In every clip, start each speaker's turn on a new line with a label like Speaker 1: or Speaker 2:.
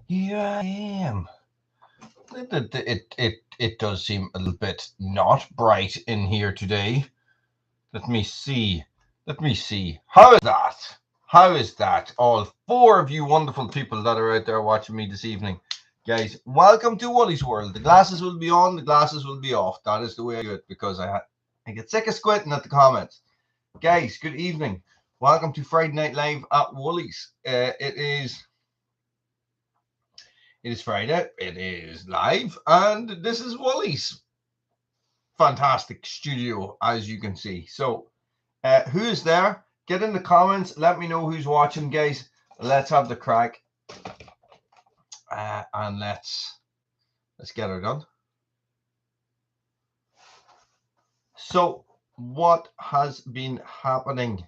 Speaker 1: Here I am. It does seem a little bit not bright in here today. Let me see. Let me see. How is that? How is that? All four of you wonderful people that are out there watching me this evening. Guys, welcome to Woolly's World. The glasses will be on, the glasses will be off. That is the way I do it because I get sick of squinting at the comments. Guys, good evening. Welcome to Friday Night Live at Woolly's. It is Friday. It is live, and this is Woolly's fantastic studio, as you can see. So, who is there? Get in the comments. Let me know who's watching, guys. Let's have the crack, and let's get her done. So, what has been happening?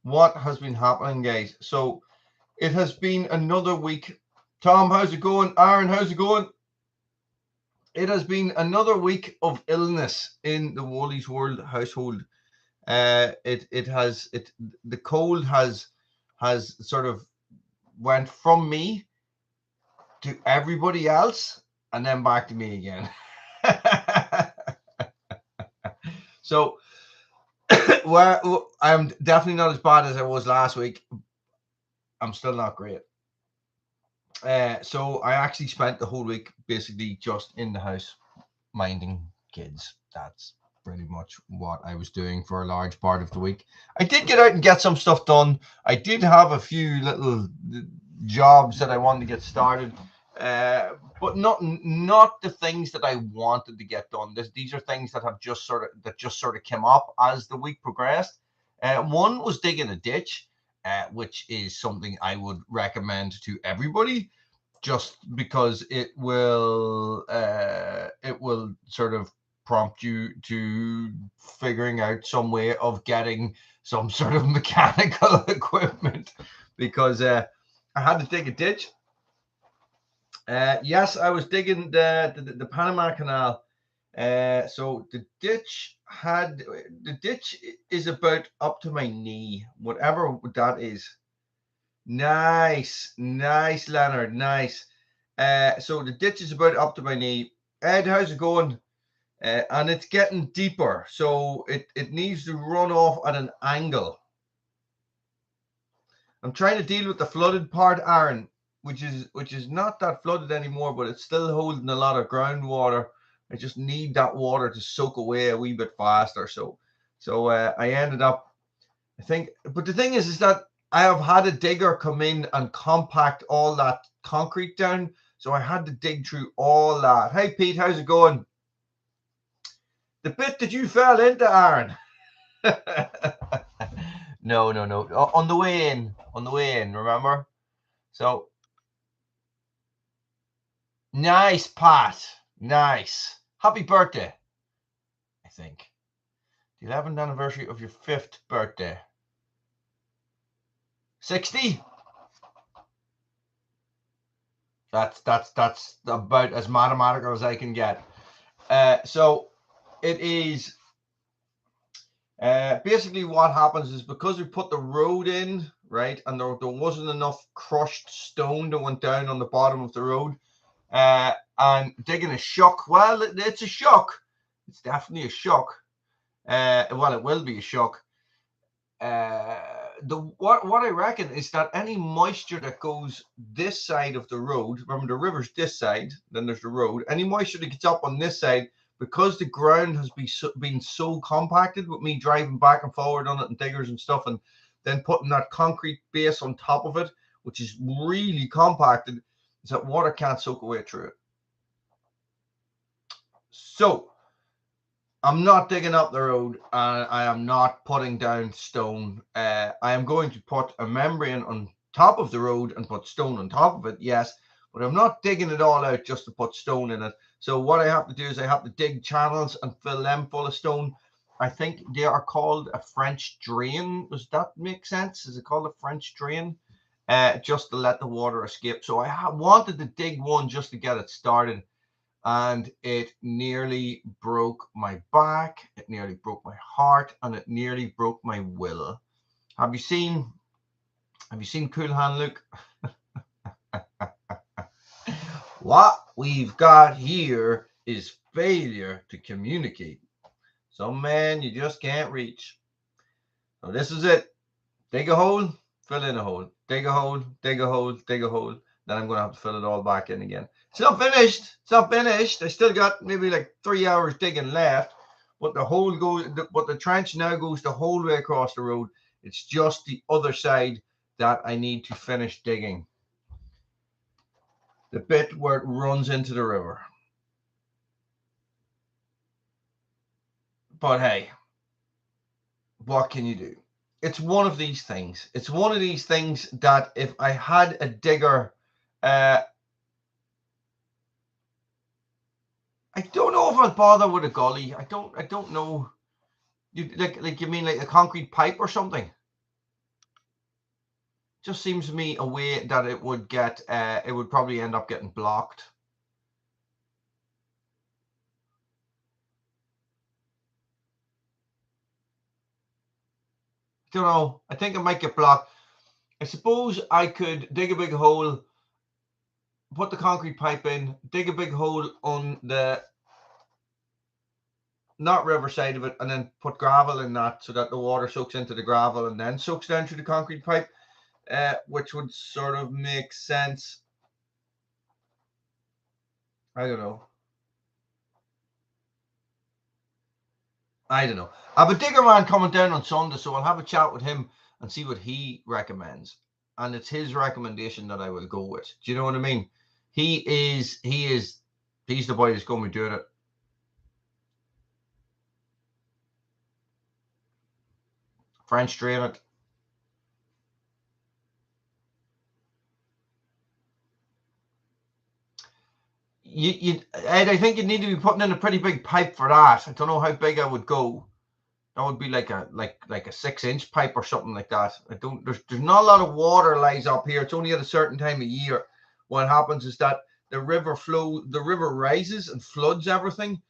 Speaker 1: What has been happening, guys? So, it has been another week. Tom, how's it going? Aaron, how's it going? It has been another week of illness in the Woolly's World household. The cold has sort of went from me to everybody else and then back to me again. So well, I'm definitely not as bad as I was last week. I'm still not great. So I actually spent the whole week basically just in the house minding kids. That's pretty much what I was doing for a large part of the week. I did get out and get some stuff done. I did have a few little jobs that I wanted to get started, but not the things that I wanted to get done. These are things that have just sort of came up as the week progressed. One was digging a ditch, which is something I would recommend to everybody, just because it will sort of prompt you to figuring out some way of getting some sort of mechanical equipment, because I had to dig a ditch. Yes, I was digging the Panama Canal. So the ditch is about up to my knee, whatever that is. Nice, Leonard, nice. So the ditch is about up to my knee. Ed, how's it going? And it's getting deeper, so it needs to run off at an angle. I'm trying to deal with the flooded part, Aaron, which is not that flooded anymore, but it's still holding a lot of groundwater. I just need that water to soak away a wee bit faster. So I ended up, I think, but the thing is that I have had a digger come in and compact all that concrete down. So I had to dig through all that. Hey, Pete, how's it going? The bit that you fell into, Aaron. No. On the way in, remember? So, nice, Pat. Nice. Happy birthday, I think. The 11th anniversary of your 5th birthday. 60? That's about as mathematical as I can get. So it is basically what happens is, because we put the road in, right, and there wasn't enough crushed stone that went down on the bottom of the road, and digging a shuck. Well, it's a shuck. It's definitely a shuck. Well, it will be a shuck. What I reckon is that any moisture that goes this side of the road, remember the river's this side, then there's the road, any moisture that gets up on this side, because the ground has been so compacted with me driving back and forward on it and diggers and stuff, and then putting that concrete base on top of it, which is really compacted, is that water can't soak away through it. So I'm not digging up the road, and I am not putting down stone. I am going to put a membrane on top of the road and put stone on top of it, yes, but I'm not digging it all out just to put stone in it. So what I have to do is I have to dig channels and fill them full of stone. I think they are called a French drain. Does that make sense? Is it called a French drain? Just to let the water escape. So I wanted to dig one just to get it started, and it nearly broke my back, it nearly broke my heart, and it nearly broke my will. Have you seen Cool Hand Luke? What we've got here is failure to communicate. Some man you just can't reach. So this is it. Dig a hole, fill in a hole. Dig a hole, dig a hole, dig a hole. Then I'm going to have to fill it all back in again. It's not finished. It's not finished. I still got maybe like 3 hours digging left. But the hole goes, but the trench now goes the whole way across the road. It's just the other side that I need to finish digging. The bit where it runs into the river. But hey, what can you do? It's one of these things. It's one of these things that if I had a digger, I don't know if I'd bother with a gully. I don't know. You like you mean like a concrete pipe or something? Just seems to me a way that it would get. It would probably end up getting blocked. Don't know. I think it might get blocked. I suppose I could dig a big hole, put the concrete pipe in, dig a big hole on the not river side of it, and then put gravel in that so that the water soaks into the gravel and then soaks down through the concrete pipe, which would sort of make sense. I don't know. I have a digger man coming down on Sunday, so I'll have a chat with him and see what he recommends. And it's his recommendation that I will go with. Do you know what I mean? He's the boy that's going to be doing it. French drain it. Ed, I think you need to be putting in a pretty big pipe for that. I don't know how big I would go. That would be like a 6-inch pipe or something like that. There's not a lot of water lies up here. It's only at a certain time of year. What happens is that the river rises and floods everything.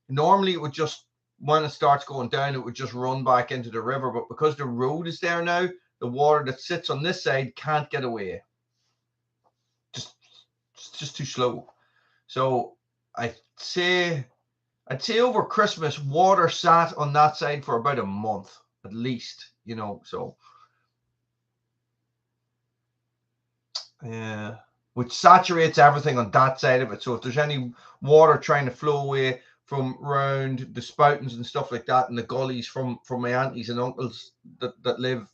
Speaker 1: Normally it would just, when it starts going down, it would just run back into the river. But because the road is there now, the water that sits on this side can't get away. It's just too slow. So I'd say over Christmas, water sat on that side for about a month at least, you know. So which saturates everything on that side of it. So if there's any water trying to flow away from around the spoutings and stuff like that, and the gullies from my aunties and uncles that live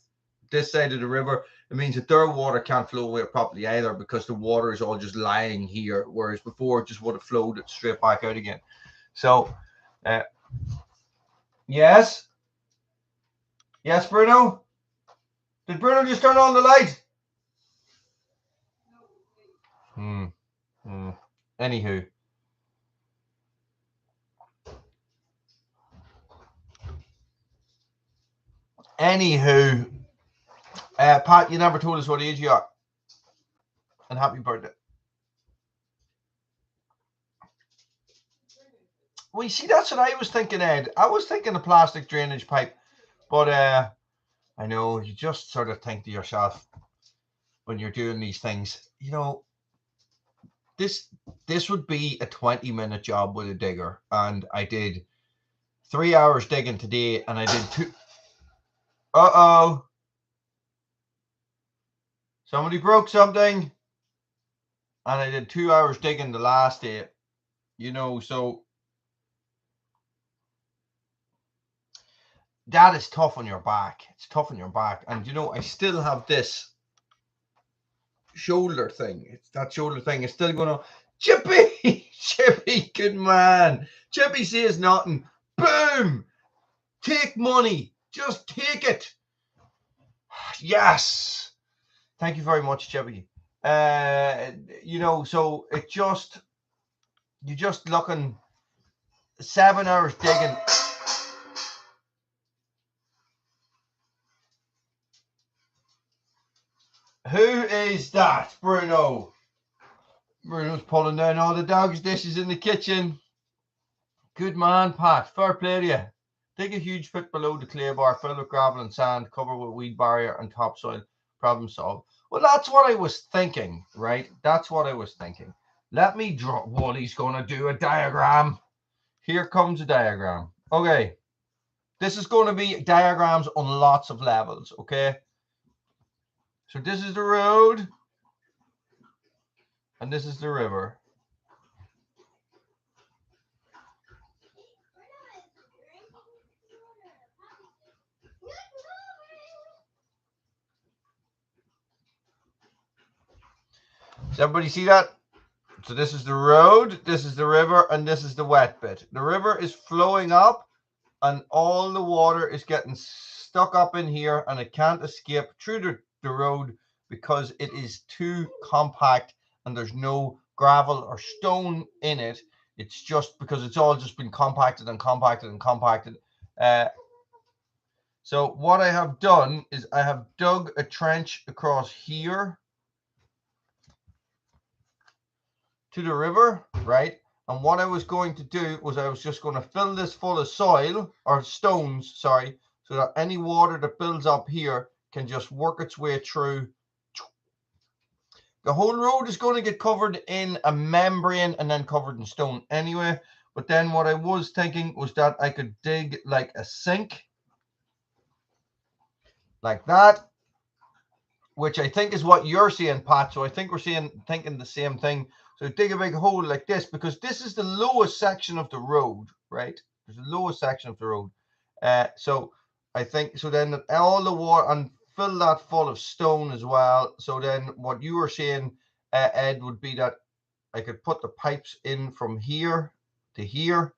Speaker 1: this side of the river, it means that their water can't flow away properly either, because the water is all just lying here, whereas before it just would have flowed it straight back out again. So yes, Bruno, did Bruno just turn on the light? Anywho, Pat, you never told us what age you are. And happy birthday. Well, you see, that's what I was thinking, Ed. I was thinking a plastic drainage pipe, but I know you just sort of think to yourself when you're doing these things, you know, this would be a 20-minute job with a digger, and I did 3 hours digging today, and I did 2. Somebody broke something, and I did 2 hours digging the last day, you know. So that is tough on your back. It's tough on your back. And you know, I still have this shoulder thing. It's that shoulder thing is still going on. Chippy, good man. Chippy says nothing. Boom. Take money. Just take it. Yes. Thank you very much, Chippy. You know, so you're just looking 7 hours digging. Who is that, Bruno? Bruno's pulling down all the dog's dishes in the kitchen. Good man, Pat. Fair play to you. Dig a huge pit below the clay bar, fill with gravel and sand, cover with weed barrier and topsoil. Problem solved. Well, that's what I was thinking, right? That's what I was thinking. Let me draw. Wally's going to do a diagram. Here comes a diagram. Okay. This is going to be diagrams on lots of levels, okay? So this is the road, and this is the river. Does everybody see that? So this is the road, this is the river, and this is the wet bit. The river is flowing up, and all the water is getting stuck up in here, and it can't escape through the road because it is too compact and there's no gravel or stone in it. It's just because it's all just been compacted and compacted and compacted. So what I have done is I have dug a trench across here to the river, right? And what I was going to do was I was just going to fill this full of soil, or stones, sorry, so that any water that builds up here can just work its way through. The whole road is going to get covered in a membrane and then covered in stone anyway. But then what I was thinking was that I could dig like a sink like that, which I think is what you're seeing, Pat. So I think we're thinking the same thing. So dig a big hole like this, because this is the lowest section of the road, right? There's the lowest section of the road. So I think, so then all the water, and fill that full of stone as well. So then what you were saying, Ed, would be that I could put the pipes in from here to here.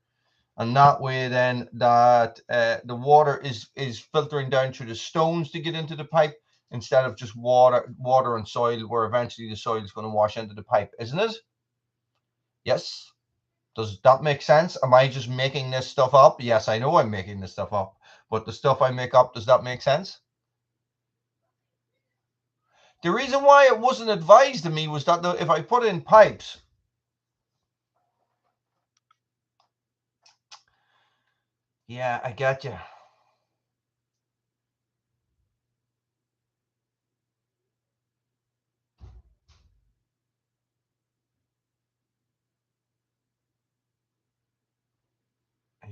Speaker 1: And that way then that the water is filtering down through the stones to get into the pipe, instead of just water and soil, where eventually the soil is going to wash into the pipe, isn't it? Yes. Does that make sense? Am I just making this stuff up? Yes, I know I'm making this stuff up, but the stuff I make up, does that make sense? The reason why it wasn't advised to me was that if I put in pipes, yeah, I get you.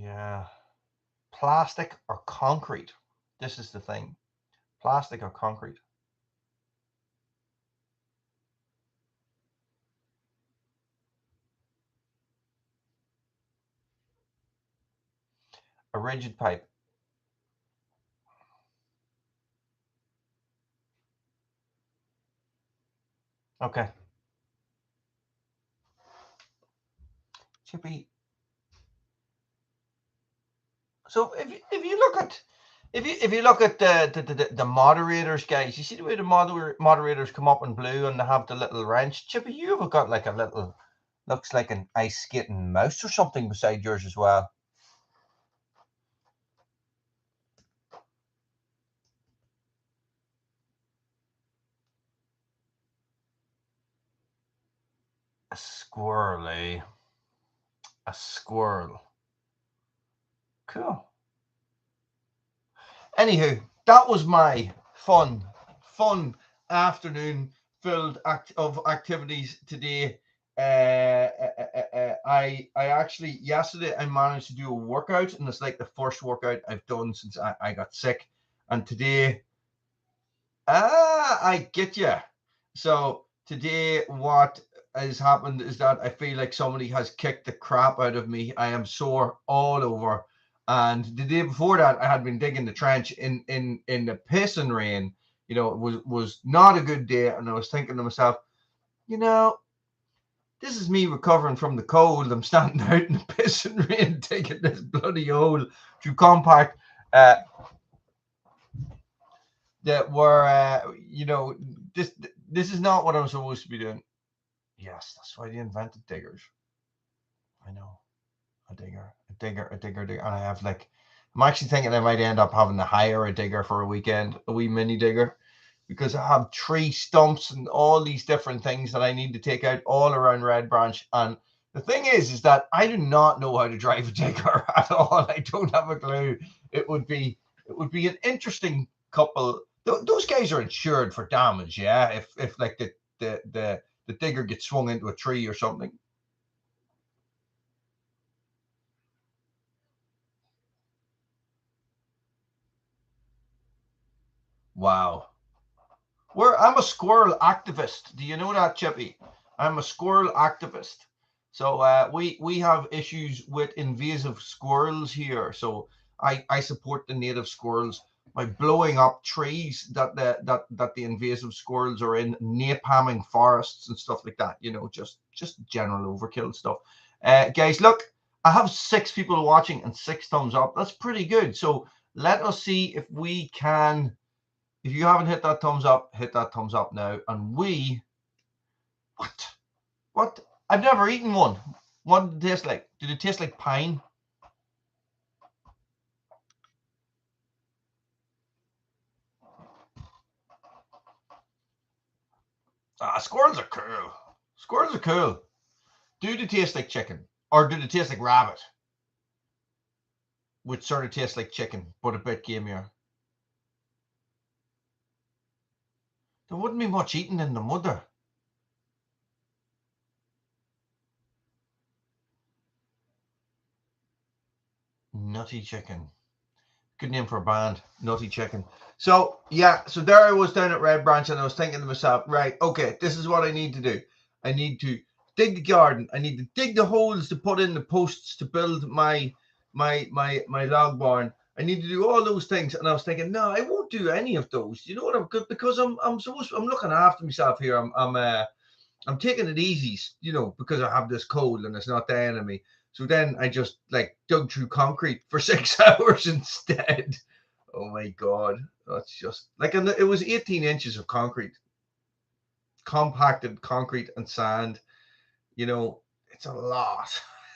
Speaker 1: Yeah. Plastic or concrete? This is the thing. Plastic or concrete? A rigid pipe. Okay. Chippy. So if you look at the moderators, guys, you see the way the moderators come up in blue and they have the little wrench. Chippy, you have got like a little, looks like an ice skating mouse or something beside yours as well. A squirrel, eh? A squirrel. Cool. Anywho, that was my fun afternoon filled of activities today. I actually, yesterday I managed to do a workout, and it's like the first workout I've done since I got sick. And today, I get you. So today, what has happened is that I feel like somebody has kicked the crap out of me. I am sore all over. And the day before that, I had been digging the trench in the pissing rain. You know, it was not a good day. And I was thinking to myself, you know, this is me recovering from the cold. I'm standing out in the pissing rain, taking this bloody hole through compact that were, you know, this is not what I'm supposed to be doing. Yes, that's why they invented diggers. I know. A digger. And I have like, I'm actually thinking I might end up having to hire a digger for a weekend, a wee mini digger, because I have tree stumps and all these different things that I need to take out all around Red Branch. And the thing is that I do not know how to drive a digger at all. I don't have a clue. It would be an interesting couple. Those guys are insured for damage, yeah. If like the the digger gets swung into a tree or something. Wow. I'm a squirrel activist. Do you know that, Chippy? I'm a squirrel activist. So we have issues with invasive squirrels here. So I support the native squirrels by blowing up trees that the invasive squirrels are in, napalming forests and stuff like that. You know, just general overkill stuff. Guys, look, I have 6 people watching and 6 thumbs up. That's pretty good. So let us see if we can. If you haven't hit that thumbs up, hit that thumbs up now. And what? I've never eaten one. What did it taste like? Did it taste like pine? Squirrels are cool. Squirrels are cool. Do they taste like chicken? Or do they taste like rabbit? Which sort of tastes like chicken, but a bit gamier. There wouldn't be much eating in the mother. Nutty chicken. Good name for a band. Nutty chicken. So yeah, so there I was down at Red Branch and I was thinking to myself, right, okay, this is what I need to do. I need to dig the garden. I need to dig the holes to put in the posts to build my log barn. I need to do all those things. And I was thinking, no, I won't do any of those. You know what? Because I'm looking after myself here. I'm taking it easy, you know, because I have this cold and it's not dying of me. So then I just like dug through concrete for 6 hours instead. Oh my God. That's just like, and it was 18 inches of concrete, compacted concrete and sand. You know, it's a lot.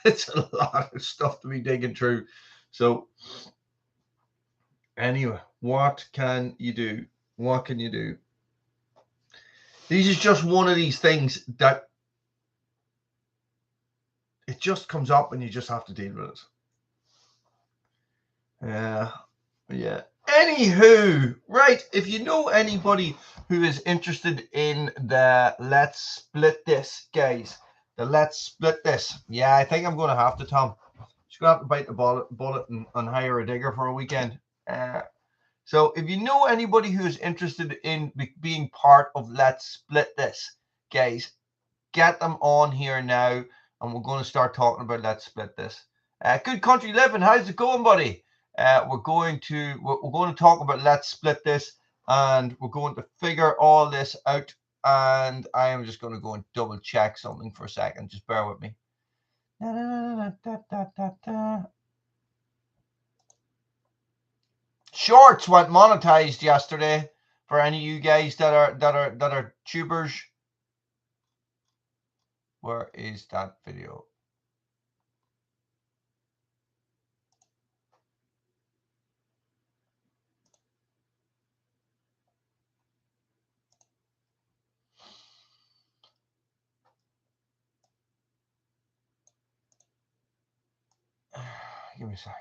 Speaker 1: It's a lot of stuff to be digging through. So anyway, what can you do? What can you do? This is just one of these things that it just comes up and you just have to deal with it. Yeah. Anywho, right. If you know anybody who is interested in the let's split this, guys, let's split this. Yeah, I think I'm going to have to, Tom. Just going to have to bite the bullet and hire a digger for a weekend. So if you know anybody who is interested in being part of let's split this, guys, get them on here now. And we're going to start talking about let's split this. Good Country Living, how's it going, buddy? We're going to talk about let's split this, and we're going to figure all this out. And I am just going to go and double check something for a second. Just bear with me. Shorts went monetized yesterday for any of you guys that are tubers. Where is that video? Give me a second.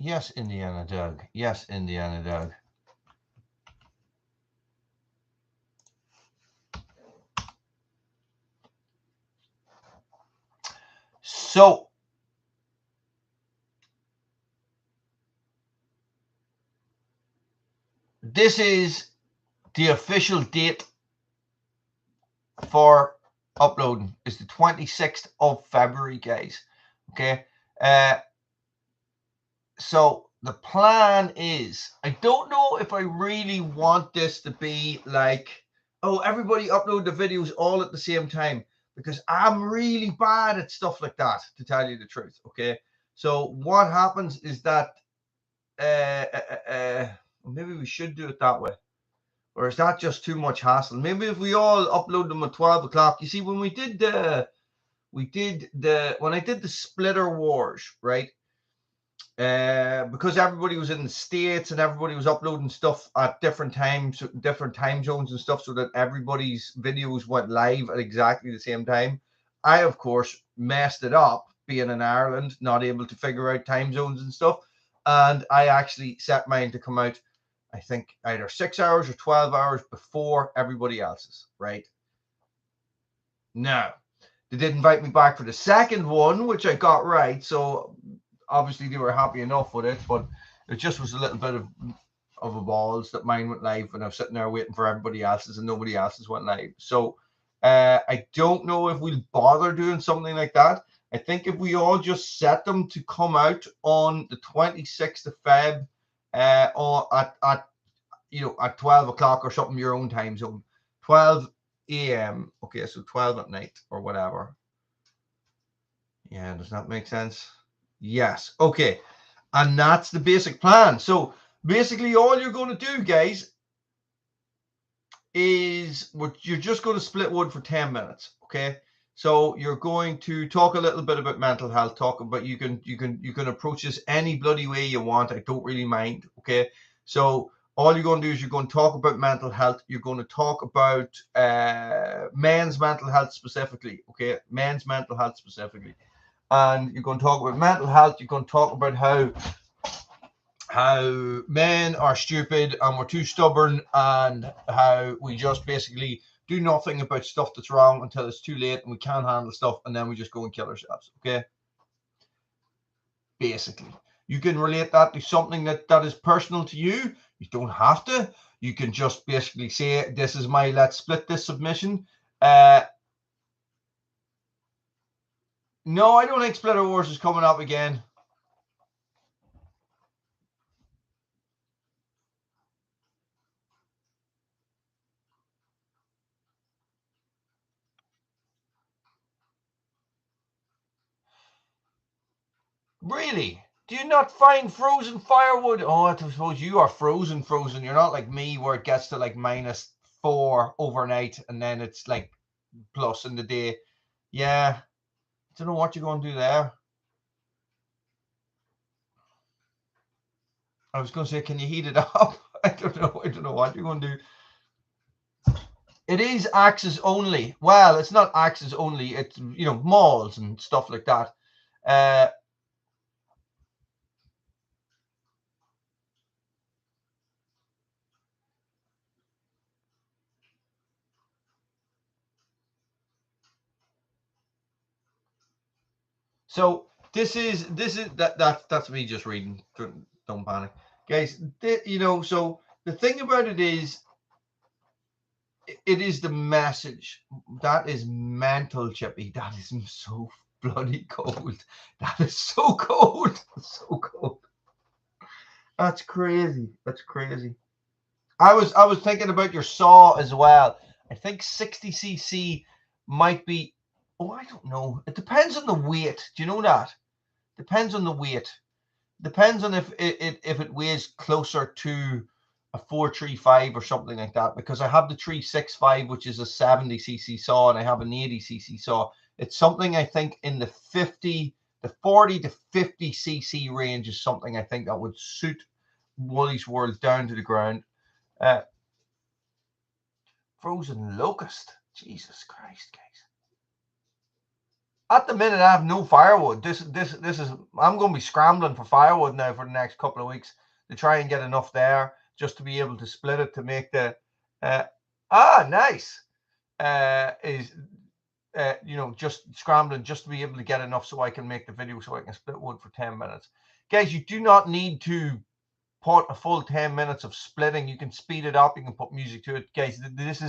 Speaker 1: Yes, Indiana Doug. Yes, Indiana Doug. So, this is the official date for uploading. It's the 26th of February, guys. Okay. So the plan is, I don't know if I really want this to be like, oh, everybody upload the videos all at the same time, because I'm really bad at stuff like that, to tell you the truth. Okay. So what happens is that maybe we should do it that way. Or is that just too much hassle? Maybe if we all upload them at 12 o'clock. You see, when I did the splitter wars, right? Because everybody was in the States and everybody was uploading stuff at different times, different time zones and stuff, so that everybody's videos went live at exactly the same time. I, of course, messed it up being in Ireland, not able to figure out time zones and stuff. And I actually set mine to come out, I think, either 6 hours or 12 hours before everybody else's, right? Now, they did invite me back for the second one, which I got right. So obviously they were happy enough with it, but it just was a little bit of a balls that mine went live when I was sitting there waiting for everybody else's and nobody else's went live. So I don't know if we'll bother doing something like that. I think if we all just set them to come out on the 26th of Feb at 12 o'clock or something, your own time zone, 12 a.m. Okay, so 12 at night or whatever. Yeah, does that make sense? Yes. Okay. And that's the basic plan. So basically all you're going to do, guys, is you're just going to split wood for 10 minutes. Okay. So you're going to talk a little bit about mental health, talk about you can approach this any bloody way you want. I don't really mind. Okay. So all you're going to do is you're going to talk about mental health. You're going to talk about men's mental health specifically. Okay. Men's mental health specifically. And you're going to talk about mental health. You're going to talk about how men are stupid and we're too stubborn, and how we just basically do nothing about stuff that's wrong until it's too late and we can't handle stuff, and then we just go and kill ourselves. Okay. Basically, you can relate that to something that is personal to you. You don't have to. You can just basically say, this is my let's split this submission. No, I don't think Splitter Wars is coming up again. Really? Do you not find frozen firewood? Oh, I suppose you are frozen. You're not like me where it gets to like -4 overnight and then it's like plus in the day. Yeah. I don't know what you're going to do there. I was going to say, can you heat it up? I don't know. I don't know what you're going to do. It is axes only. Well, it's not axes only. It's, malls and stuff like that. So that's me just reading. Don't panic, guys. So the thing about it is, it is the message that is mental, Chippy. That is so bloody cold. That is so cold. So cold. That's crazy. That's crazy. I was thinking about your saw as well. I think 60cc might be. Oh, I don't know. It depends on the weight. Do you know that? Depends on the weight. Depends on if it weighs closer to a 435 or something like that, because I have the 365, which is a 70cc saw, and I have an 80cc saw. It's something I think in the 40 to 50cc range is something I think that would suit Woolly's World down to the ground. Frozen locust. Jesus Christ, guys. At the minute, I have no firewood. This is. I'm going to be scrambling for firewood now for the next couple of weeks to try and get enough there just to be able to split it to make the. Nice. Just scrambling just to be able to get enough so I can make the video so I can split wood for 10 minutes. Guys, you do not need to put a full 10 minutes of splitting. You can speed it up. You can put music to it. Guys, this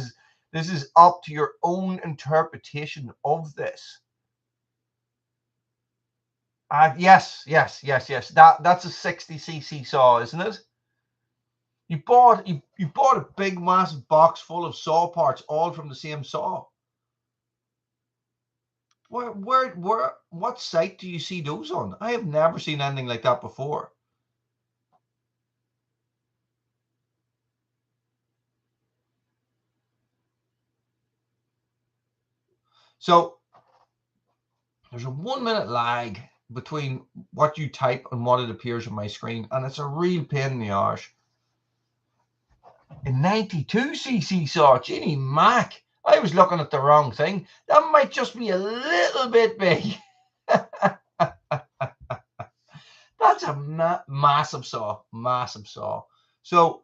Speaker 1: is up to your own interpretation of this. Yes. That's a 60cc saw, isn't it? You bought a big massive box full of saw parts, all from the same saw. What site do you see those on? I have never seen anything like that before. So there's a 1 minute lag between what you type and what it appears on my screen, and it's a real pain in the arse. A 92cc saw, Ginny Mac. I was looking at the wrong thing. That might just be a little bit big. That's a massive saw, massive saw. So,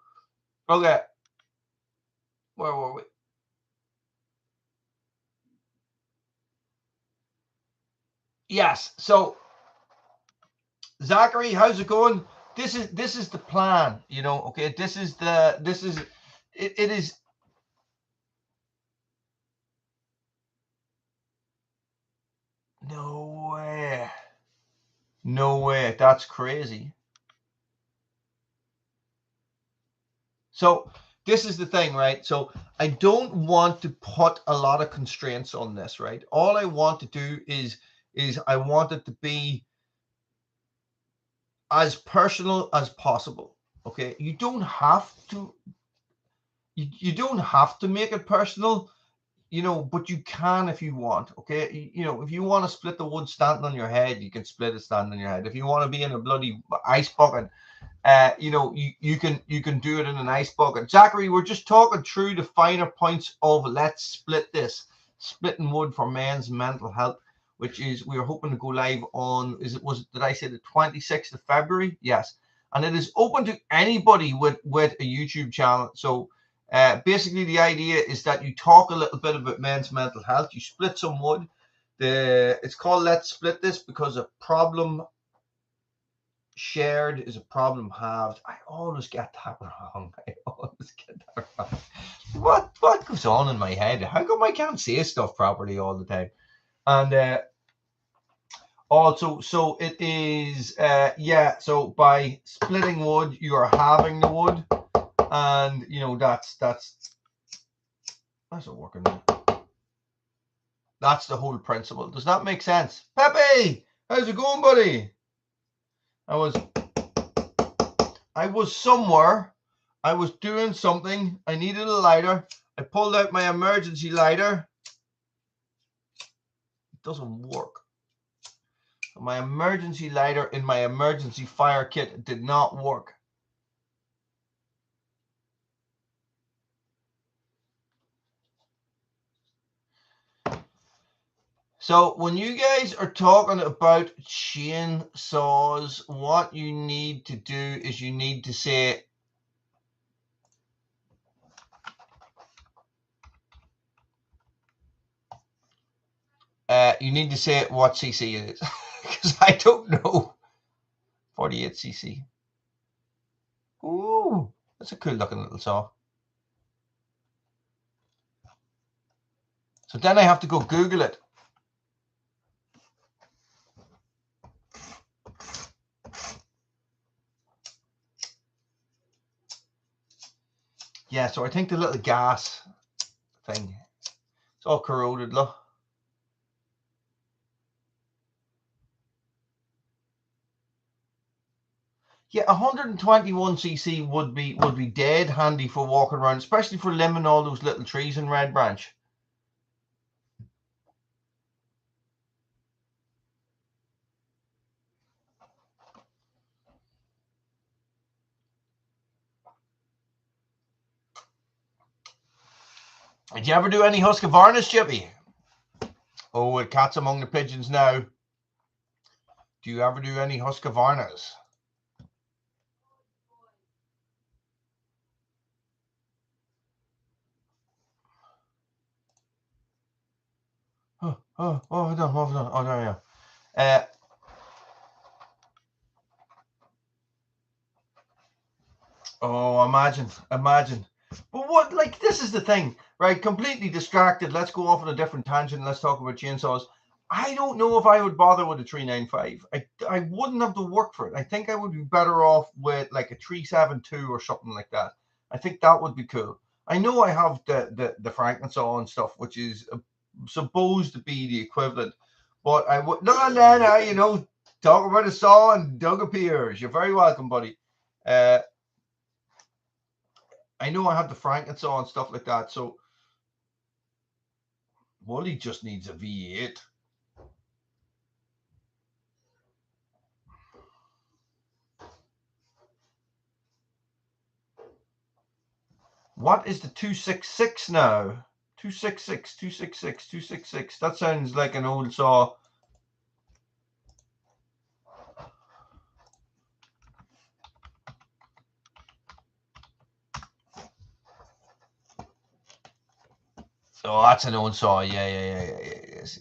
Speaker 1: okay, where were we? Yes. So, Zachary, how's it going? This is the plan, you know. Okay, this is it is. No way. No way. That's crazy. So this is the thing, right? So I don't want to put a lot of constraints on this, right? All I want to do is I want it to be as personal as possible. Okay. You don't have to make it personal, you know, but you can if you want. Okay. You know, if you want to split the wood standing on your head, you can split it standing on your head. If you want to be in a bloody ice bucket, you know, you can do it in an ice bucket. Zachary, we're just talking through the finer points of let's split this, splitting wood for men's mental health, which is we are hoping to go live on, did I say the 26th of February? Yes. And it is open to anybody with a YouTube channel. So basically the idea is that you talk a little bit about men's mental health, you split some wood. It's called Let's Split This because a problem shared is a problem halved. I always get that wrong. I always get that wrong. What goes on in my head? How come I can't say stuff properly all the time? And also, so it is, yeah. So by splitting wood, you are halving the wood, and you know that's not working. That's the whole principle. Does that make sense? Pepe, how's it going, buddy? I was somewhere, I was doing something, I needed a lighter, I pulled out my emergency lighter, it doesn't work. My emergency lighter in my emergency fire kit did not work. So when you guys are talking about chainsaws, what you need to do is you need to say, what cc it is, because I don't know. 48 cc. Ooh, that's a cool looking little saw. So then I have to go Google it. Yeah, so I think the little gas thing, it's all corroded, look. Yeah, 121cc would be dead handy for walking around, especially for limbing all those little trees in Red Branch. Did you ever do any Husqvarnas, Chippy? Oh, it cat's among the pigeons now. Do you ever do any Husqvarnas? Hold on. Oh, there you are. Oh, imagine. But what, like, this is the thing, right? Completely distracted. Let's go off on a different tangent. Let's talk about chainsaws. I don't know if I would bother with a 395. I wouldn't have to work for it. I think I would be better off with like a 372 or something like that. I think that would be cool. I know I have the Frankensaw and stuff, which is supposed to be the equivalent, but I would no, you know, talk about a saw and Doug appears. You're very welcome, buddy. I know I have the Frankensaw and stuff like that, so Wooly just needs a V8. What is the 266 now? 266. That sounds like an old saw. Oh, that's an old saw. Yeah. Yes.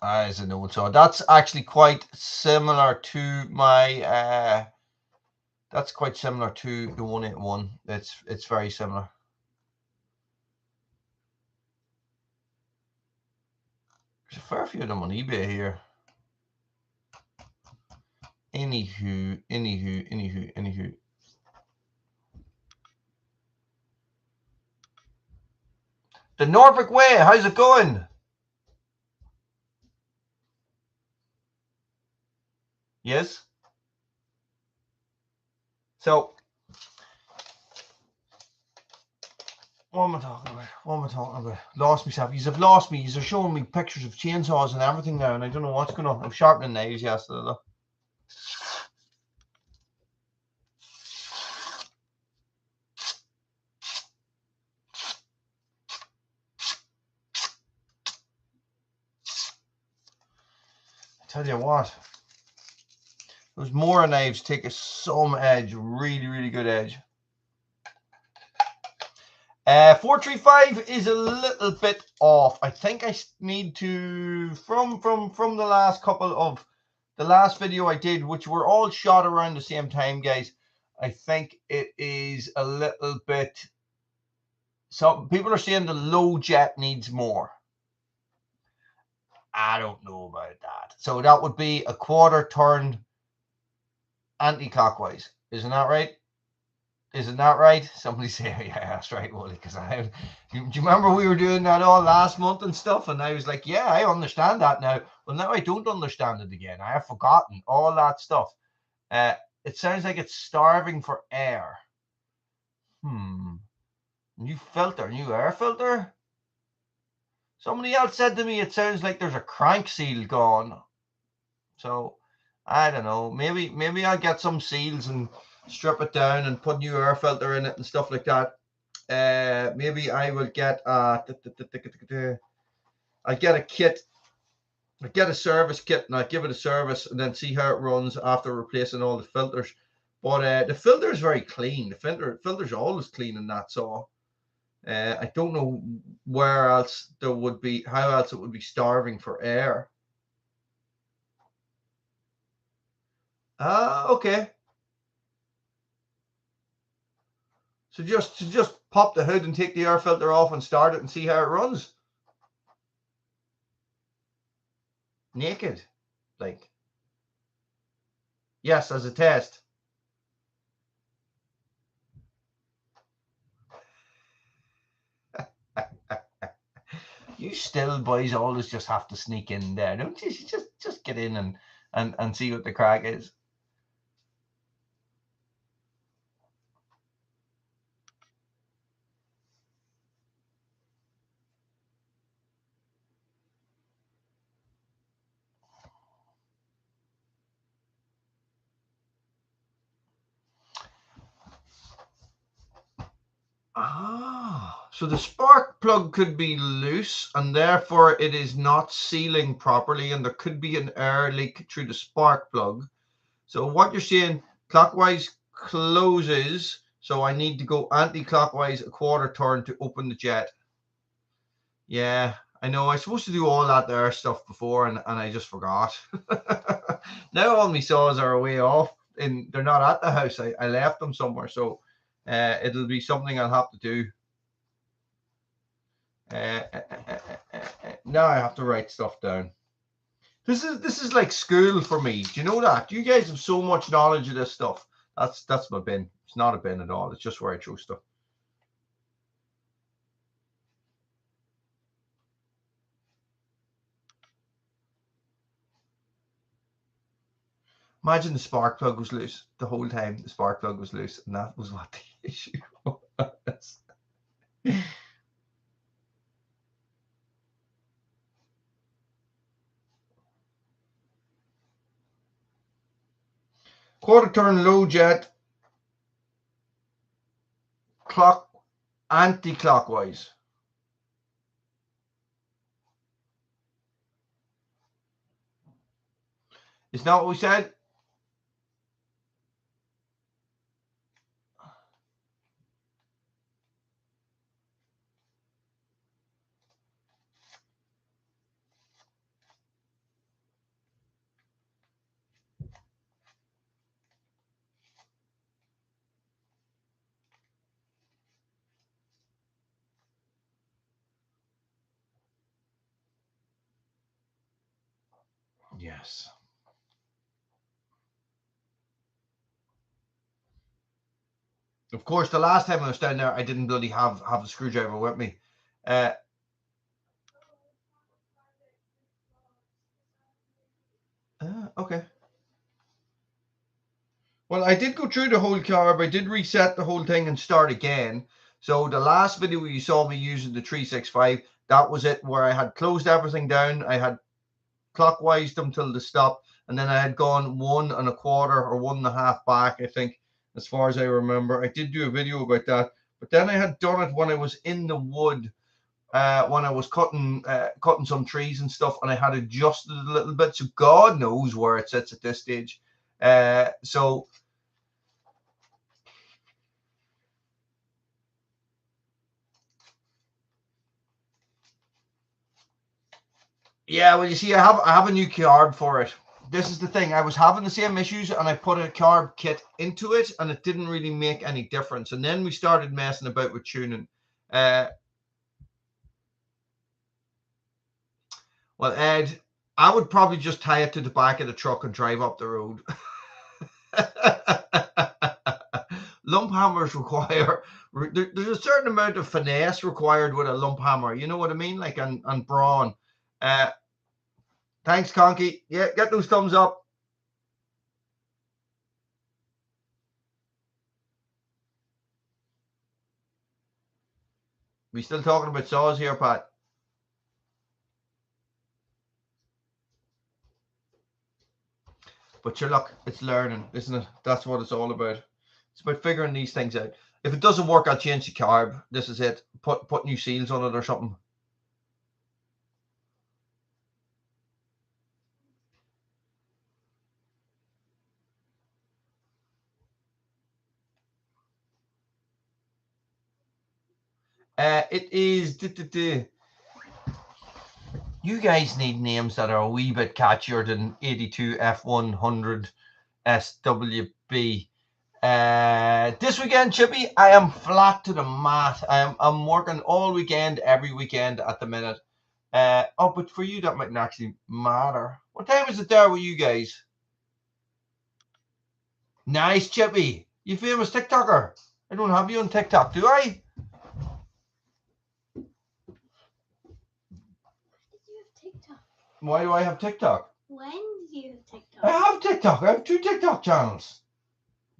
Speaker 1: That is an old saw. That's actually quite similar to my. That's quite similar to the 181. It's very similar. There's a fair few of them on eBay here. Anywho. The Norfolk Way, how's it going? Yes. So, what am I talking about? Lost myself. You've lost me. You're showing me pictures of chainsaws and everything now, and I don't know what's going on. I'm sharpening knives yesterday, though. I tell you what. Those Mora knives take some edge, really good edge. 435 is a little bit off. I think I need to, from the last couple of, the last video I did, which were all shot around the same time, guys, I think it is a little bit, some people are saying the low jet needs more. I don't know about that. So that would be a quarter turn anti-clockwise. Isn't that right? Isn't that right? Somebody say, yeah, that's right, Wooly. Because do you remember we were doing that all last month and stuff? And I was like, yeah, I understand that now. Well, now I don't understand it again. I have forgotten all that stuff. It sounds like it's starving for air. New filter, new air filter. Somebody else said to me, it sounds like there's a crank seal gone. So I don't know. Maybe I'll get some seals and strip it down and put new air filter in it and stuff like that. Maybe I will get I get a kit. I get a service kit and I give it a service and then see how it runs after replacing all the filters. But the filter is very clean. The filter's always clean in that saw. I don't know where else there would be, how else it would be starving for air. Okay. So just pop the hood and take the air filter off and start it and see how it runs. Naked. Like, yes, as a test. You still boys always just have to sneak in there, don't you? Just get in and see what the crack is. So the spark plug could be loose and therefore it is not sealing properly and there could be an air leak through the spark plug. So what you're saying, clockwise closes, so I need to go anti-clockwise a quarter turn to open the jet. Yeah, I know. I was supposed to do all that there stuff before and I just forgot. Now all my saws are away off and they're not at the house. I left them somewhere, so it'll be something I'll have to do. Now I have to write stuff down. This is like school for me. Do you know that? You guys have so much knowledge of this stuff. That's my bin. It's not a bin at all. It's just where I throw stuff. Imagine the spark plug was loose the whole time. The spark plug was loose, and that was what the issue was. Quarter turn low jet, clock anti-clockwise. Is that what we said? Yes. Of course, the last time I was down there, I didn't bloody have a screwdriver with me. Okay. Well, I did go through the whole carb. I did reset the whole thing and start again. So the last video you saw me using the 365, that was it, where I had closed everything down. I had clockwise them till the stop, and then I had gone 1 1/4 or 1 1/2 back, I think, as far as I remember. I did do a video about that, but then I had done it when I was in the wood, when I was cutting some trees and stuff, and I had adjusted it a little bit, so God knows where it sits at this stage. So yeah, well, you see, I have a new carb for it. This is the thing. I was having the same issues, and I put a carb kit into it, and it didn't really make any difference. And then we started messing about with tuning. Well, Ed, I would probably just tie it to the back of the truck and drive up the road. Lump hammers require, there's a certain amount of finesse required with a lump hammer. You know what I mean? Like on brawn. Thanks, Conky. Yeah, get those thumbs up. We still talking about saws here, Pat? But sure, look, it's learning, isn't it? That's what it's all about. It's about figuring these things out. If it doesn't work, I'll change the carb. This is it. Put new seals on it or something. It is. You guys need names that are a wee bit catchier than 82 F100 SWB. This weekend, Chippy, I am flat to the mat. I'm working all weekend, every weekend at the minute. Oh, but for you, that mightn't actually matter. What time is it there with you guys? Nice, Chippy. You famous TikToker. I don't have you on TikTok, do I? Why do I have TikTok?
Speaker 2: When do you have TikTok?
Speaker 1: I have TikTok. I have 2 TikTok channels.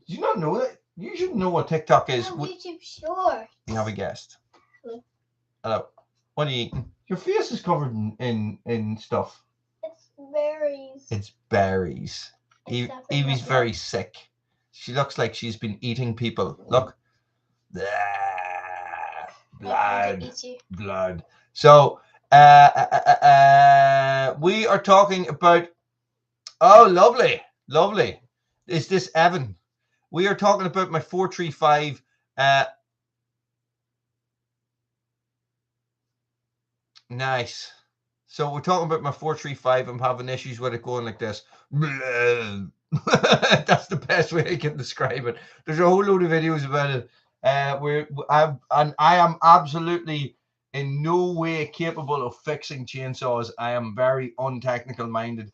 Speaker 1: Do you not know that? You should know what TikTok is.
Speaker 2: Oh, YouTube Short.
Speaker 1: You have a guest.
Speaker 2: Hello.
Speaker 1: Hello. What are you eating? Your face is covered in stuff.
Speaker 2: It's berries.
Speaker 1: It's berries. Evie's very sick. She looks like she's been eating people. Look. Blood. So, we are talking about. Oh, lovely. Lovely. Is this Evan? We are talking about my 435. Nice. So we're talking about my 435. I'm having issues with it going like this. That's the best way I can describe it. There's a whole load of videos about it. I am absolutely in no way capable of fixing chainsaws. I am very untechnical minded.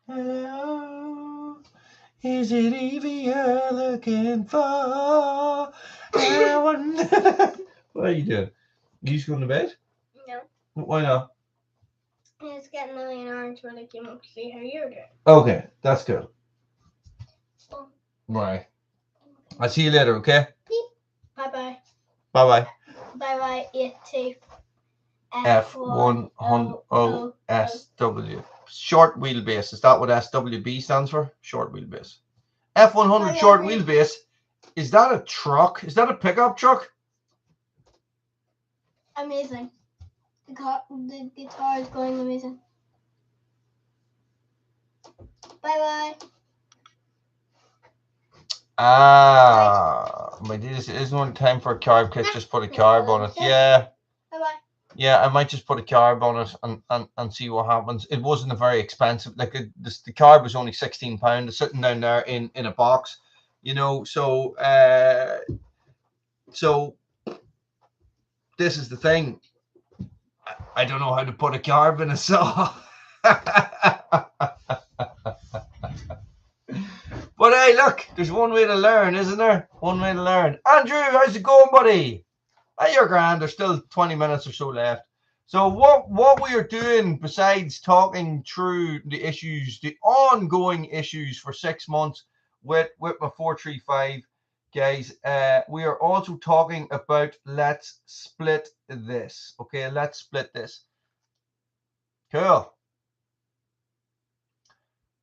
Speaker 1: Hello, is it Evie you're looking for? What are you doing? You just going to bed?
Speaker 2: No.
Speaker 1: Why not?
Speaker 2: I was getting really orange when I came up to see how you were doing.
Speaker 1: Okay, that's good.
Speaker 2: Oh.
Speaker 1: Right. I'll see you later, okay?
Speaker 2: Bye-bye.
Speaker 1: Bye-bye.
Speaker 2: Bye-bye, E2.
Speaker 1: F100SW. Short wheelbase. Is that what SWB stands for? Short wheelbase. F100 short wheelbase. Is that a truck? Is that a pickup truck?
Speaker 2: Amazing. The guitar is going amazing. Bye-bye.
Speaker 1: My dear, this isn't only time for a carb kit. Just put a carb on it. Yeah.
Speaker 2: Bye-bye.
Speaker 1: Yeah, I might just put a carb on it and see what happens. It wasn't a very expensive. Like the carb was only £16. It's sitting down there in a box, you know. So this is the thing. I don't know how to put a carve in a saw. But hey, look, there's one way to learn, isn't there? One way to learn. Andrew, how's it going, buddy? Hey, you're grand. There's still 20 minutes or so left. So what we are doing, besides talking through the issues, the ongoing issues for 6 months with my 435, guys, we are also talking about let's split this. Okay, let's split this. Cool.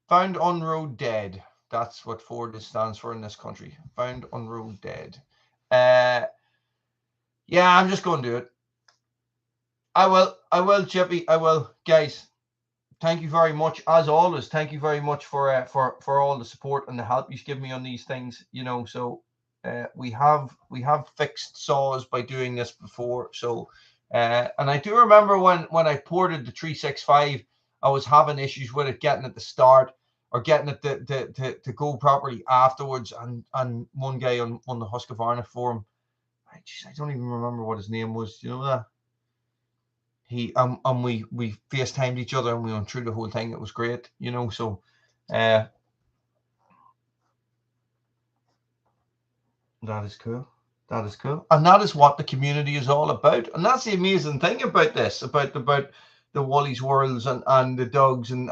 Speaker 1: Found on road dead. That's what Ford stands for in this country. Found on road dead. Yeah, I'm just going to do it. I will, Chippy. I will, guys. Thank you very much, as always. Thank you very much for all the support and the help you give me on these things. You know, so we have fixed saws by doing this before. So and I do remember when I ported the 365, I was having issues with it getting at the start or getting it to go properly afterwards. And one guy on the Husqvarna forum, I don't even remember what his name was. You know that? We FaceTimed each other and we went through the whole thing. It was great, you know. So that is cool. That is cool. And that is what the community is all about. And that's the amazing thing about this, about the Woolys Worlds and the dogs and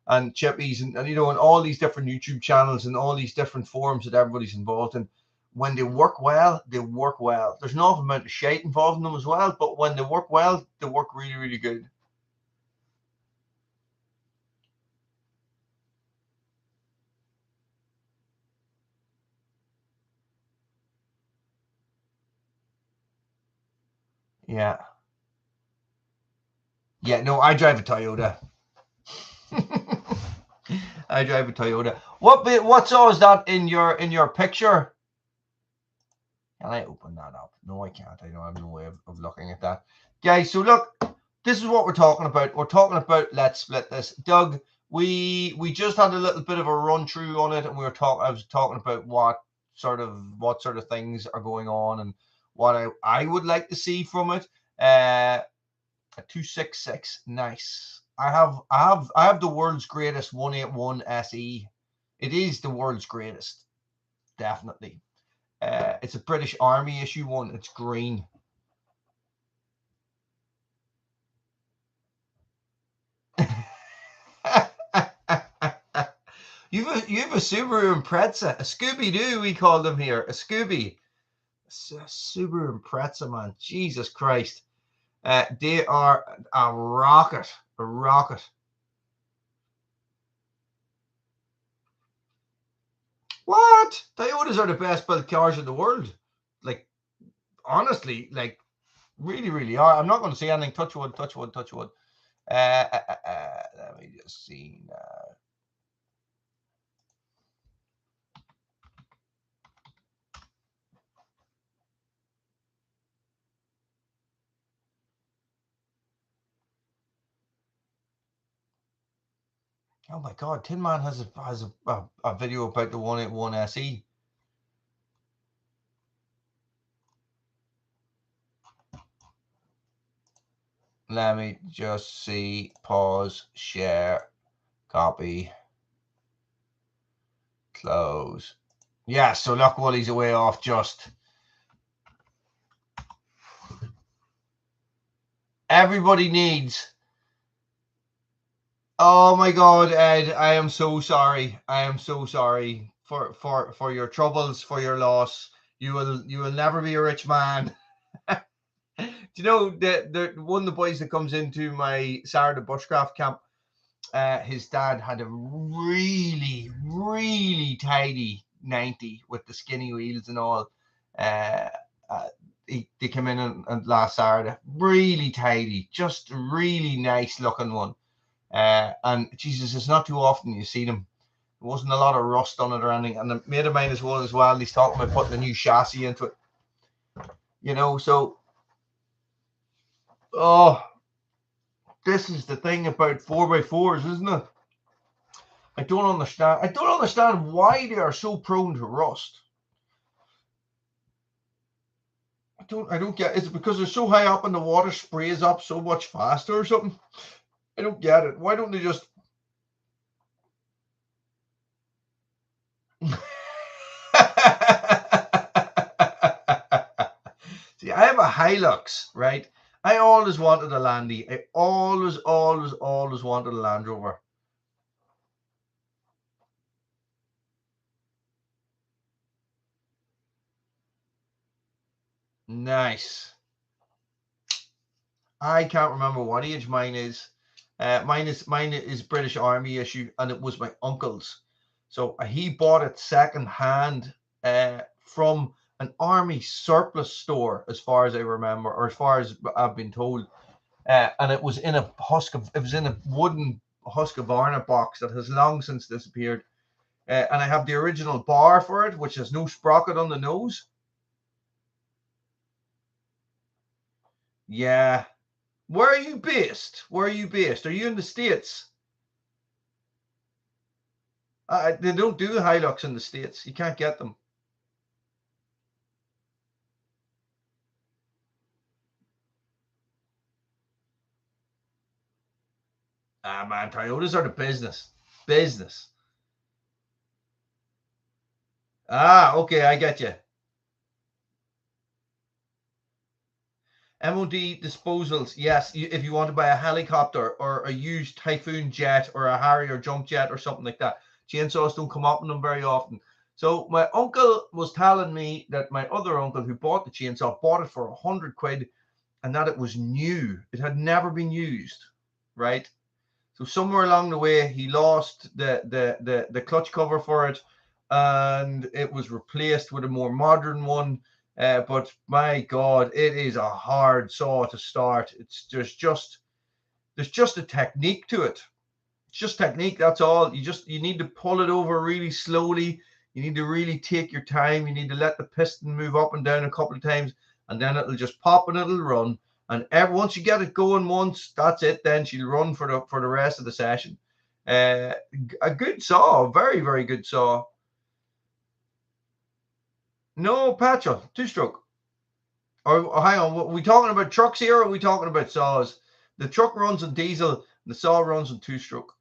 Speaker 1: Chippies and you know, and all these different YouTube channels and all these different forums that everybody's involved in. When they work well, they work well. There's an awful amount of shite involved in them as well, but when they work well, they work really, really good. Yeah. Yeah, no, I drive a Toyota. I drive a Toyota. What saw is that in your picture? Can I open that up? No, I can't. I don't have no way of looking at that. Guys, so look, this is what we're talking about. We're talking about let's split this. Doug, we just had a little bit of a run through on it, and I was talking about what sort of things are going on and what I would like to see from it. A 266, nice. I have the world's greatest 181 SE. It is the world's greatest, definitely. It's a British Army issue one. It's green. You have a Subaru Impreza, a Scooby-Doo we call them here, a Scooby. A Subaru Impreza, man. Jesus Christ. They are a rocket. A rocket. What? Toyotas are the best built cars in the world. Like, honestly, like, really, really are. I'm not going to say anything. Touch wood, touch wood, touch wood. Let me just see now. Oh my God, Tin Man has a video about the 181 SE. Let me just see. Pause, share, copy, close. Yeah, so look, Woolly's away off just. Everybody needs. Oh my God, Ed, I am so sorry. I am so sorry for your troubles, for your loss. You will never be a rich man. Do you know the one of the boys that comes into my Saturday bushcraft camp? His dad had a really, really tidy 90 with the skinny wheels and all. They came in on last Saturday, really tidy, just a really nice looking one. And Jesus, it's not too often you see them. There wasn't a lot of rust on it or anything. And a mate of mine as well. He's talking about putting a new chassis into it. You know, so this is the thing about 4x4s, isn't it? I don't understand why they are so prone to rust. I I don't get. Is it because they're so high up and the water sprays up so much faster or something? I don't get it. Why don't they just? See, I have a Hilux, right? I always wanted a Landy. I always wanted a Land Rover. Nice. I can't remember what age mine is. Mine is British Army issue, and it was my uncle's. So he bought it second hand from an army surplus store, as far as I remember, or as far as I've been told. And it was in a wooden Husqvarna box that has long since disappeared. And I have the original bar for it, which has no sprocket on the nose. Yeah. Where are you based? Where are you based? Are you in the States? They don't do Hilux in the States. You can't get them. Ah, man, Toyotas are the business. Business. Ah, okay, I get you. MOD disposals, yes. If you want to buy a helicopter or a used Typhoon jet or a Harrier jump jet or something like that, chainsaws don't come up in them very often. So my uncle was telling me that my other uncle who bought the chainsaw bought it for 100 quid and that it was new. It had never been used, right? So somewhere along the way, he lost the clutch cover for it, and it was replaced with a more modern one. But my God, it is a hard saw to start. There's just a technique to it. It's just technique. That's all. You need to pull it over really slowly. You need to really take your time. You need to let the piston move up and down a couple of times, and then it'll just pop and it'll run. And once you get it going once, that's it. Then she'll run for the rest of the session. A good saw, very, very good saw. No petrol, two-stroke. Or hang on, are we talking about trucks here, or are we talking about saws? The truck runs on diesel, the saw runs on two-stroke.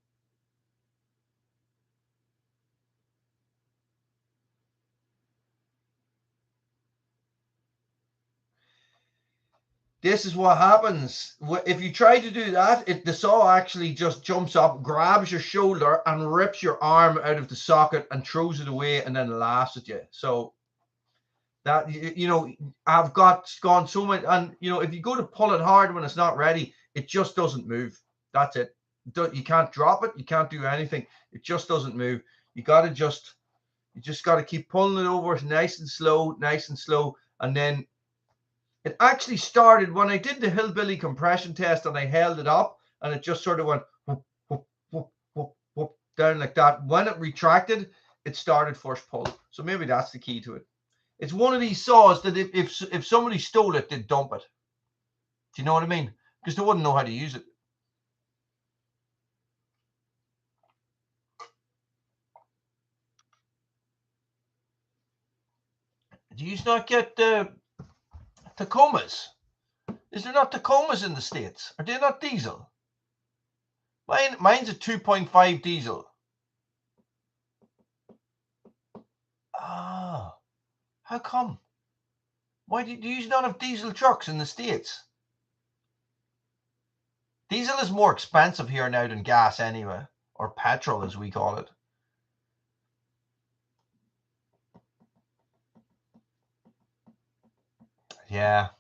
Speaker 1: This is what happens. If you try to do that, the saw actually just jumps up, grabs your shoulder, and rips your arm out of the socket and throws it away and then laughs at you. So that, I've gone so much. And, if you go to pull it hard when it's not ready, it just doesn't move. That's it. You can't drop it. You can't do anything. It just doesn't move. You just got to keep pulling it over nice and slow, and then it actually started when I did the hillbilly compression test and I held it up and it just sort of went whoop, whoop, whoop, whoop, whoop, down like that. When it retracted, it started first pull. So maybe that's the key to it. It's one of these saws that if somebody stole it, they'd dump it. Do you know what I mean? Because they wouldn't know how to use it. Do you not get Tacomas? Is there not Tacomas in the States? Are they not diesel? Mine's a 2.5 diesel. Ah, how come? Why do you not have diesel trucks in the States? Diesel is more expensive here now than gas anyway, or petrol as we call it. Yeah.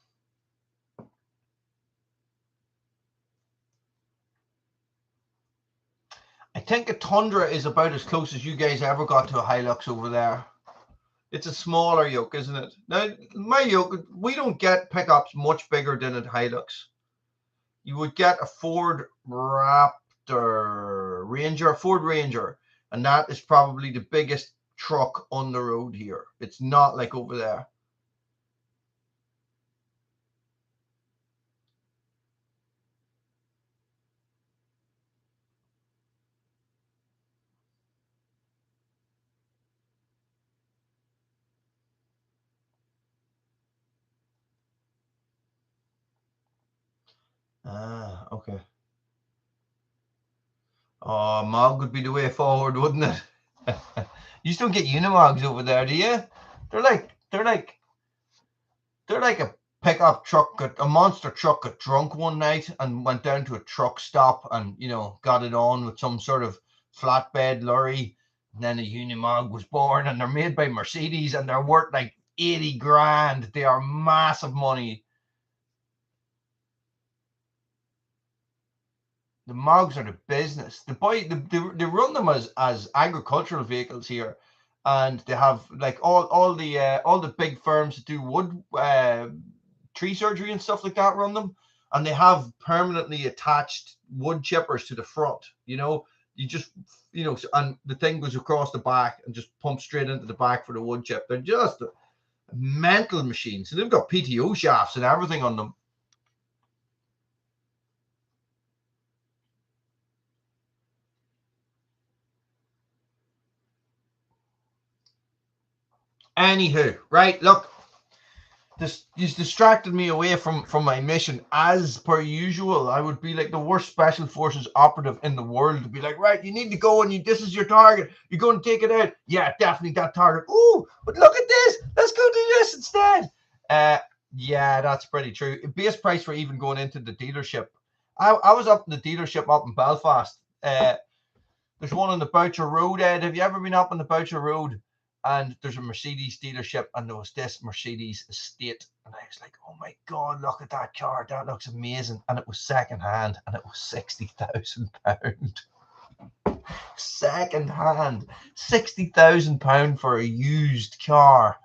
Speaker 1: I think a Tundra is about as close as you guys ever got to a Hilux over there. It's a smaller yoke, isn't it? Now, my yoke, we don't get pickups much bigger than a Hilux. You would get a Ford Ranger, and that is probably the biggest truck on the road here. It's not like over there. Ah, okay. Oh, Mog would be the way forward, wouldn't it? You still get Unimogs over there, do you? They're like a pickup truck, a monster truck got drunk one night and went down to a truck stop and, you know, got it on with some sort of flatbed lorry. And then a Unimog was born, and they're made by Mercedes and they're worth like 80 grand. They are massive money. The Mogs are the business. They run them as agricultural vehicles here, and they have like all the big firms that do wood tree surgery and stuff like that run them, and they have permanently attached wood chippers to the front. You know, you just and the thing goes across the back and just pumps straight into the back for the wood chip. They're just mental machines, and they've got PTO shafts and everything on them. Anywho, right, look, this distracted me away from my mission. As per usual, I would be like the worst special forces operative in the world to be like, right, you need to go and this is your target. You're going to take it out. Yeah, definitely that target. Ooh, but look at this. Let's go do this instead. Yeah, that's pretty true. Base price for even going into the dealership. I was up in the dealership up in Belfast. There's one on the Boucher Road, Ed. Have you ever been up on the Boucher Road? And there's a Mercedes dealership, and there was this Mercedes estate. And I was like, oh my God, look at that car. That looks amazing. And it was secondhand, and it was £60,000. Secondhand. £60,000 for a used car.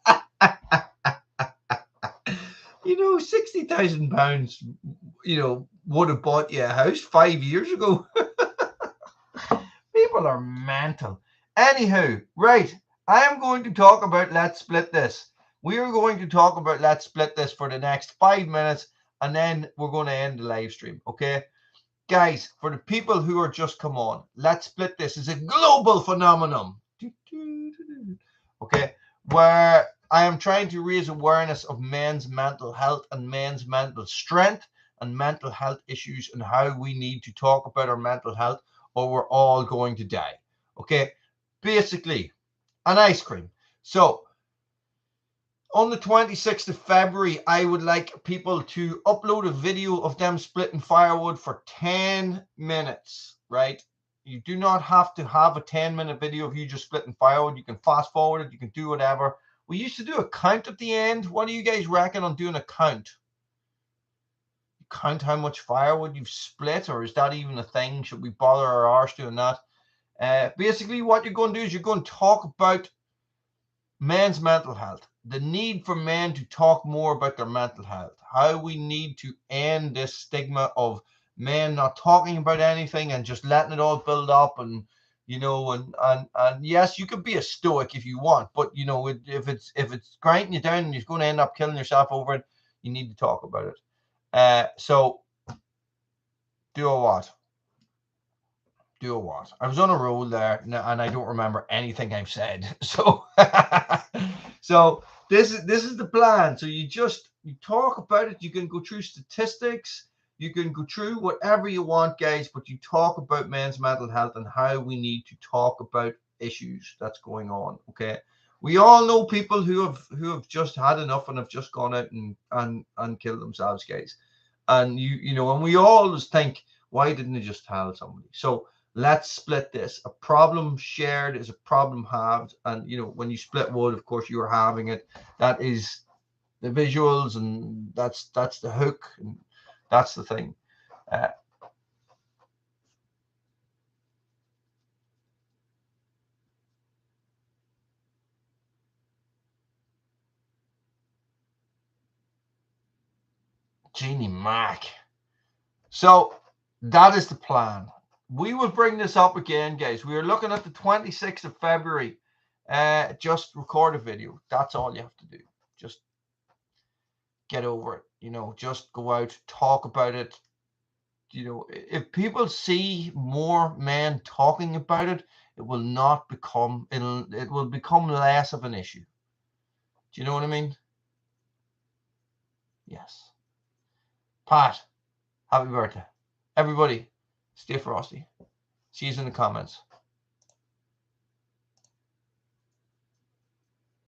Speaker 1: £60,000, would have bought you a house 5 years ago. People are mental. Anyhow, right, I am going to talk about Let's Split This. We are going to talk about Let's Split This for the next 5 minutes, and then we're going to end the live stream, okay? Guys, for the people who are just come on, Let's Split This is a global phenomenon, okay, where I am trying to raise awareness of men's mental health and men's mental strength and mental health issues and how we need to talk about our mental health or we're all going to die, okay? Basically, an ice cream. So, on the 26th of February, I would like people to upload a video of them splitting firewood for 10 minutes, right? You do not have to have a 10-minute video of you just splitting firewood. You can fast forward it. You can do whatever. We used to do a count at the end. What do you guys reckon on doing a count? You count how much firewood you've split, or is that even a thing? Should we bother our arse doing that? Basically, what you're going to do is you're going to talk about men's mental health, the need for men to talk more about their mental health, how we need to end this stigma of men not talking about anything and just letting it all build up. And and yes, you could be a stoic if you want, but if it's grinding you down and you're going to end up killing yourself over it, you need to talk about it. So do a what? I was on a roll there, and I don't remember anything I've said. So, so this is the plan. So you talk about it. You can go through statistics. You can go through whatever you want, guys. But you talk about men's mental health and how we need to talk about issues that's going on. Okay. We all know people who have just had enough and have just gone out and killed themselves, guys. And and we always think, why didn't they just tell somebody? So let's split this. A problem shared is a problem halved. And, when you split wood, of course, you are having it. That is the visuals, and that's the hook, and that's the thing. Jeannie Mac. So that is the plan. We will bring this up again, guys. We are looking at the 26th of February. Just record a video. That's all you have to do. Just get over it. Just go out, talk about it. If people see more men talking about it, it will become less of an issue. Do you know what I mean? Yes. Pat, Happy birthday. Everybody, stay frosty. See you in the comments.